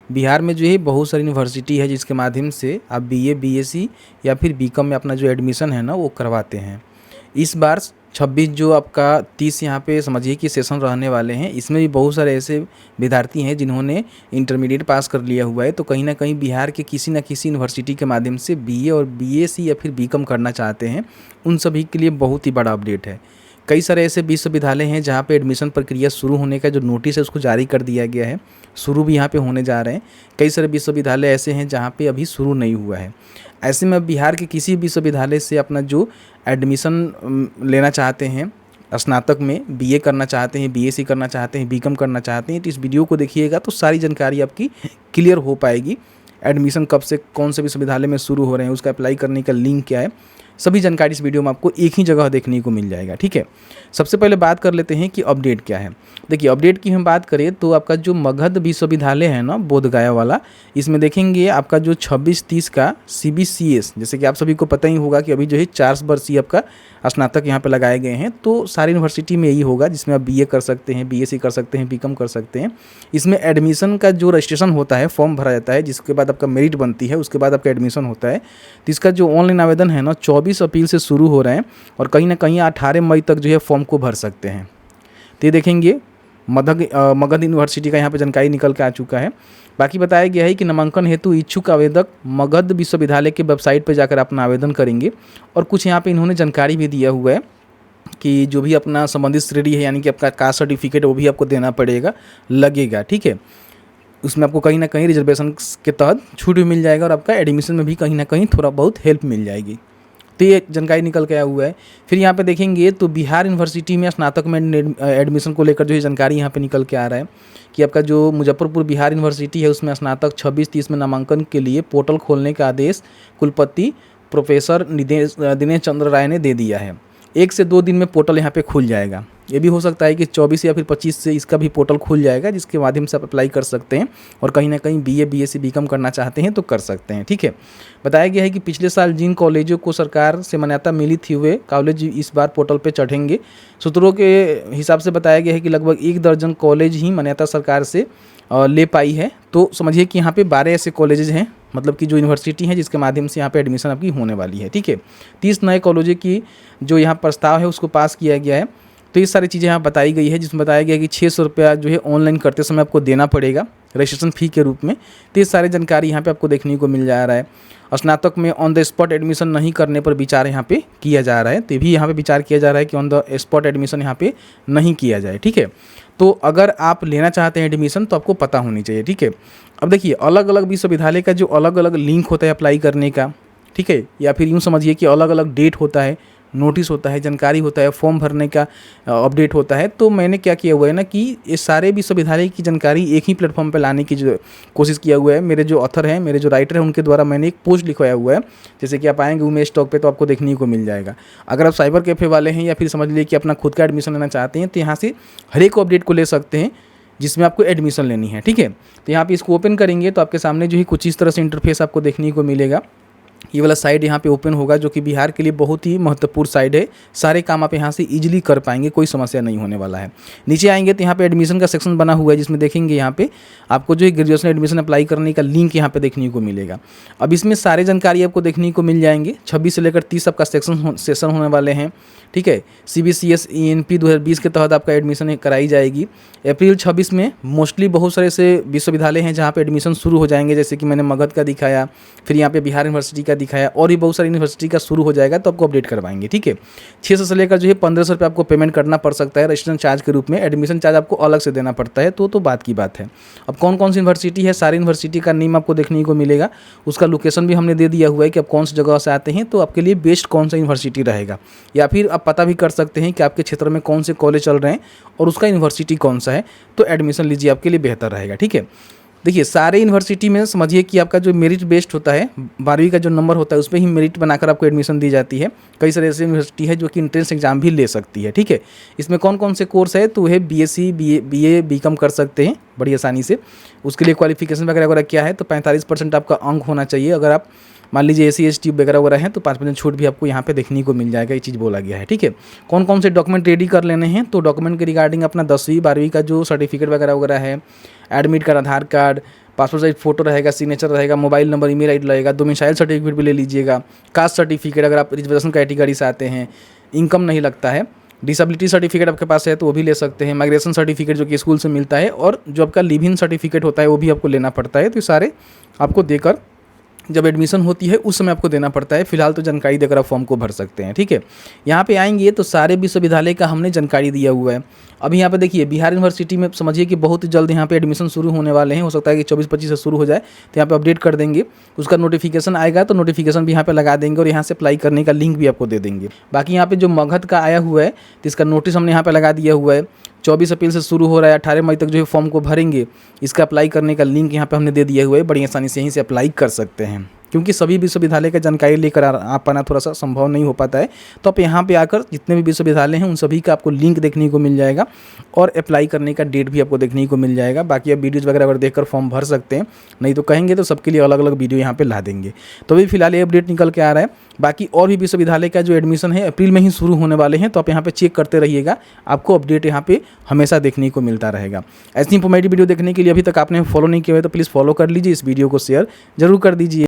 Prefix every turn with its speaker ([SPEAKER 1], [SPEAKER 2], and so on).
[SPEAKER 1] बिहार में जो है बहुत सारी यूनिवर्सिटी है जिसके माध्यम से आप बीए, बीएससी या फिर बीकॉम में अपना जो एडमिशन है ना वो करवाते हैं। इस बार 26 जो आपका 30 यहाँ पे समझिए कि सेशन रहने वाले हैं, इसमें भी बहुत सारे ऐसे विद्यार्थी हैं जिन्होंने इंटरमीडिएट पास कर लिया हुआ है, तो कहीं ना कहीं बिहार के किसी न किसी यूनिवर्सिटी के माध्यम से बीए और बीएससी या फिर बीकॉम करना चाहते हैं, उन सभी के लिए बहुत ही बड़ा अपडेट है। कई सारे ऐसे विश्वविद्यालय हैं जहाँ पे एडमिशन प्रक्रिया शुरू होने का जो नोटिस है उसको जारी कर दिया गया है, शुरू भी यहाँ पे होने जा रहे हैं। कई सारे विश्वविद्यालय ऐसे हैं जहाँ पे अभी शुरू नहीं हुआ है। ऐसे में बिहार के किसी विश्वविद्यालय से अपना जो एडमिशन लेना चाहते हैं, स्नातक में बीए करना चाहते हैं, बीएससी करना चाहते हैं, बीकॉम करना चाहते हैं, तो इस वीडियो को देखिएगा तो सारी जानकारी आपकी क्लियर हो पाएगी। एडमिशन कब से कौन से विश्वविद्यालय में शुरू हो रहे हैं, उसका अप्लाई करने का लिंक क्या है, सभी जानकारी इस वीडियो में आपको एक ही जगह देखने को मिल जाएगा। ठीक है, सबसे पहले बात कर लेते हैं कि अपडेट क्या है। देखिए, अपडेट की हम बात करें तो आपका जो मगध विश्वविद्यालय है ना, बोधगया वाला, इसमें देखेंगे आपका जो 26-30 का CBCS, जैसे कि आप सभी को पता ही होगा कि अभी जो है 4 वर्षीय आपका स्नातक यहाँ पे लगाए गए हैं, तो सारी यूनिवर्सिटी में यही होगा जिसमें आप बीए कर सकते हैं, बीएससी कर सकते हैं, बीकॉम कर सकते हैं। इसमें एडमिशन का जो रजिस्ट्रेशन होता है, फॉर्म भरा जाता है, जिसके बाद आपका मेरिट बनती है, उसके बाद आपका एडमिशन होता है। तो इसका जो ऑनलाइन आवेदन है ना 24 अप्रैल से शुरू हो रहे हैं और कहीं ना कहीं 18 मई तक जो है फॉर्म को भर सकते हैं। तो ये देखेंगे मगध यूनिवर्सिटी का यहाँ पे जानकारी निकल के आ चुका है। बाकी बताया गया है कि नामांकन हेतु इच्छुक आवेदक मगध विश्वविद्यालय के वेबसाइट पर जाकर अपना आवेदन करेंगे। और कुछ यहाँ पे इन्होंने जानकारी भी दिया हुआ है कि जो भी अपना संबंधित श्रेणी है, यानी कि आपका कास्ट सर्टिफिकेट, वो भी आपको देना पड़ेगा, लगेगा। ठीक है, उसमें आपको कहीं ना कहीं रिजर्वेशन के तहत छूट भी मिल जाएगा और आपका एडमिशन में भी कहीं ना कहीं थोड़ा बहुत हेल्प मिल जाएगी। तो ये जानकारी निकल के आया हुआ है। फिर यहाँ पे देखेंगे तो बिहार यूनिवर्सिटी में स्नातक में एडमिशन को लेकर जो है जानकारी यहाँ पे निकल के आ रहा है कि आपका जो मुजफ्फरपुर बिहार यूनिवर्सिटी है उसमें स्नातक 26-30 में नामांकन के लिए पोर्टल खोलने का आदेश कुलपति प्रोफेसर दिनेश चंद्र राय ने दे दिया है। 1 से 2 दिन में पोर्टल यहाँ पे खुल जाएगा। ये भी हो सकता है कि 24 या फिर 25 से इसका भी पोर्टल खुल जाएगा, जिसके माध्यम से आप अप्लाई कर सकते हैं और कहीं ना कहीं बीए, बीएससी, बीकॉम करना चाहते हैं तो कर सकते हैं। ठीक है, बताया गया है कि पिछले साल जिन कॉलेजों को सरकार से मान्यता मिली थी वे कॉलेज इस बार पोर्टल पे चढ़ेंगे। सूत्रों के हिसाब से बताया गया है कि लगभग 1 दर्जन कॉलेज ही मान्यता सरकार से ले पाई है। तो समझिए कि यहाँ पे 12 ऐसे कॉलेजेस हैं, मतलब कि जो यूनिवर्सिटी है जिसके माध्यम से यहाँ पे एडमिशन आपकी होने वाली है। ठीक है, 30 नए कॉलेजों की जो यहाँ प्रस्ताव है उसको पास किया गया है। तो ये सारी चीज़ें यहाँ बताई गई है, जिसमें बताया गया कि 600 रुपया जो है ऑनलाइन करते समय आपको देना पड़ेगा रजिस्ट्रेशन फ़ी के रूप में। तो ये सारी जानकारी यहाँ पे आपको देखने को मिल जा रहा है। स्नातक में ऑन द स्पॉट एडमिशन नहीं करने पर विचार यहाँ पे किया जा रहा है, तो भी यहाँ पे विचार किया जा रहा है कि ऑन द स्पॉट एडमिशन यहाँ पे नहीं किया जाए। ठीक है, तो अगर आप लेना चाहते हैं एडमिशन तो आपको पता होनी चाहिए। ठीक है, अब देखिए अलग अलग विश्वविद्यालय का जो अलग अलग लिंक होता है अप्लाई करने का, ठीक है, या फिर यूँ समझिए कि अलग अलग डेट होता है, नोटिस होता है, जानकारी होता है, फॉर्म भरने का अपडेट होता है। तो मैंने क्या किया हुआ है ना कि ये सारे विश्वविद्यालय की जानकारी एक ही प्लेटफॉर्म पे लाने की जो कोशिश किया हुआ है। मेरे जो ऑथर हैं, मेरे जो राइटर हैं, उनके द्वारा मैंने एक पोस्ट लिखवाया हुआ है। जैसे कि आप आएंगे उमेश टॉक पे तो आपको देखने को मिल जाएगा। अगर आप साइबर कैफ़े वाले हैं या फिर समझ लीजिए कि अपना खुद का एडमिशन लेना चाहते हैं तो यहाँ से हर एक अपडेट को ले सकते हैं जिसमें आपको एडमिशन लेनी है। ठीक है, तो यहाँ पे इसको ओपन करेंगे तो आपके सामने जो है कुछ इस तरह से इंटरफेस आपको देखने को मिलेगा। ये वाला साइड यहाँ पे ओपन होगा, जो कि बिहार के लिए बहुत ही महत्वपूर्ण साइड है। सारे काम आप यहाँ से इजीली कर पाएंगे, कोई समस्या नहीं होने वाला है। नीचे आएंगे तो यहाँ पे एडमिशन का सेक्शन बना हुआ है, जिसमें देखेंगे यहाँ पे आपको जो है ग्रेजुएशन एडमिशन अप्लाई करने का लिंक यहाँ पे देखने को मिलेगा। अब इसमें सारे जानकारी आपको देखने को मिल जाएंगे। 26 से लेकर 30 आपका सेशन होने वाले हैं। ठीक है, CBCS ENP 2020 के तहत आपका एडमिशन कराई जाएगी। अप्रैल 26 में मोस्टली बहुत सारे ऐसे विश्वविद्यालय हैं जहाँ पे एडमिशन शुरू हो जाएंगे, जैसे कि मैंने मगध का दिखाया, फिर यहाँ पे बिहार यूनिवर्सिटी का दिखाया, और भी बहुत सारी यूनिवर्सिटी का शुरू हो जाएगा तो आपको अपडेट करवाएंगे। ठीक है, 600 से लेकर जो है 1500 रुपये आपको पेमेंट करना पड़ सकता है रजिस्ट्रेशन चार्ज के रूप में। एडमिशन चार्ज आपको अलग से देना पड़ता है, तो बात की बात है। अब कौन कौन सी यूनिवर्सिटी है, सारी यूनिवर्सिटी का नेम आपको देखने को मिलेगा, उसका लोकेशन भी हमने दे दिया हुआ है कि आप कौन सी जगह से आते हैं तो आपके लिए बेस्ट कौन सा यूनिवर्सिटी रहेगा, या फिर आप पता भी कर सकते हैं कि आपके क्षेत्र में कौन से कॉलेज चल रहे हैं और उसका यूनिवर्सिटी कौन सा है, तो एडमिशन लीजिए, आपके लिए बेहतर रहेगा। ठीक है, देखिए सारे यूनिवर्सिटी में समझिए कि आपका जो मेरिट बेस्ड होता है, 12वीं का जो नंबर होता है उस पर ही मेरिट बनाकर आपको एडमिशन दी जाती है। कई सारे ऐसे यूनिवर्सिटी है जो कि एंट्रेंस एग्जाम भी ले सकती है। ठीक है, इसमें कौन कौन से कोर्स है, तो वह BSc BA बीकॉम कर सकते हैं बड़ी आसानी से। उसके लिए क्वालिफिकेशन वगैरह वगैरह क्या है, तो 45% आपका अंक होना चाहिए। अगर आप मान लीजिए SC ST वगैरह वगैरह हैं तो 5% छूट भी आपको यहाँ पे देखने को मिल जाएगा, ये चीज़ बोला गया है। ठीक है, कौन कौन से डॉक्यूमेंट रेडी कर लेने हैं, तो डॉक्यूमेंट के रिगार्डिंग अपना 10वीं 12वीं का जो सर्टिफिकेट वगैरह वगैरह है, एडमिट कार्ड, आधार कार्ड, पासपोर्ट साइज फ़ोटो रहेगा, सिग्नेचर रहेगा, मोबाइल नंबर, ईमेल आईडी रहेगा, डोमिसाइल सर्टिफिकेट भी ले लीजिएगा, कास्ट सर्टिफिकेट अगर आप रिजर्वेशन कैटेगरी से आते हैं, इनकम नहीं लगता है, डिसेबिलिटी सर्टिफिकेट आपके पास है तो वो भी ले सकते हैं, माइग्रेशन सर्टिफिकेट जो कि स्कूल से मिलता है, और जो आपका लिव इन सर्टिफिकेट होता है वो भी आपको लेना पड़ता है। तो ये सारे आपको देकर जब एडमिशन होती है उस समय आपको देना पड़ता है। फिलहाल तो जानकारी देकर आप फॉर्म को भर सकते हैं, ठीक है। यहाँ पे आएंगे तो सारे विश्वविद्यालय का हमने जानकारी दिया हुआ है। अभी यहाँ पे देखिए बिहार यूनिवर्सिटी में समझिए कि बहुत ही जल्द यहाँ पे एडमिशन शुरू होने वाले हैं, हो सकता है कि 24-25 से शुरू हो जाए, तो यहाँ पे अपडेट कर देंगे। उसका नोटिफिकेशन आएगा तो नोटिफिकेशन भी यहाँ पे लगा देंगे और यहाँ से अप्लाई करने का लिंक भी आपको दे देंगे। बाकी यहाँ पे जो मगध का आया हुआ है तो इसका नोटिस हमने यहाँ पे लगा दिया हुआ है। 24 अप्रैल से शुरू हो रहा है, 18 मई तक जो है फॉर्म को भरेंगे, इसका अप्लाई करने का लिंक यहाँ पे हमने दे दिया हुआ है। बड़ी आसानी से यहीं से अप्लाई कर सकते हैं, क्योंकि सभी विश्वविद्यालय का जानकारी लेकर आ पाना थोड़ा सा संभव नहीं हो पाता है। तो आप यहाँ पे आकर जितने भी विश्वविद्यालय हैं उन सभी का आपको लिंक देखने को मिल जाएगा और अप्लाई करने का डेट भी आपको देखने को मिल जाएगा। बाकी आप वीडियोज़ वगैरह अगर देखकर फॉर्म भर सकते हैं, नहीं तो कहेंगे तो सबके लिए अलग अलग वीडियो यहाँ पे ला देंगे। तो अभी फिलहाल ये अपडेट निकल के आ रहा है। बाकी और भी विश्वविद्यालय का जो एडमिशन है अप्रैल में ही शुरू होने वाले हैं, तो आप यहाँ पे चेक करते रहिएगा, आपको अपडेट यहाँ पे हमेशा देखने को मिलता रहेगा। ऐसी इंफॉर्मेटिव वीडियो देखने के लिए अभी तक आपने फॉलो नहीं किया है तो प्लीज़ फॉलो कर लीजिए, इस वीडियो को शेयर जरूर कर दीजिए।